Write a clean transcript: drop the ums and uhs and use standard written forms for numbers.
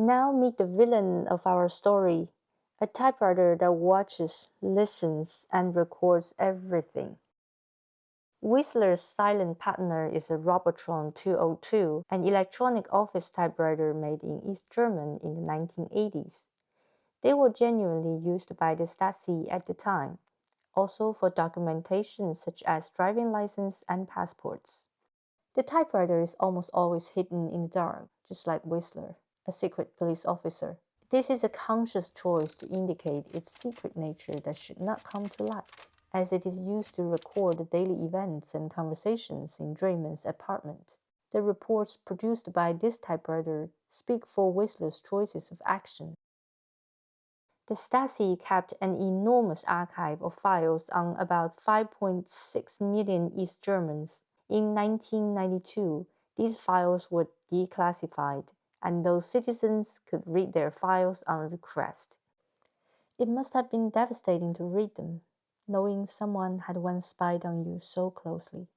Now meet the villain of our story, a typewriter that watches, listens, and records everything. Whistler's silent partner is a Robotron 202, an electronic office typewriter made in East Germany in the 1980s. They were genuinely used by the Stasi at the time, also for documentation such as driving license and passports. The typewriter is almost always hidden in the dark, just like Whistler, a secret police officer. This is a conscious choice to indicate its secret nature that should not come to light, as it is used to record the daily events and conversations in Draymond's apartment. The reports produced by this typewriter speak for Whistler's choices of action. The Stasi kept an enormous archive of files on about 5.6 million East Germans. In 1992, these files were declassified, and those citizens could read their files on request. It must have been devastating to read them, knowing someone had once spied on you so closely.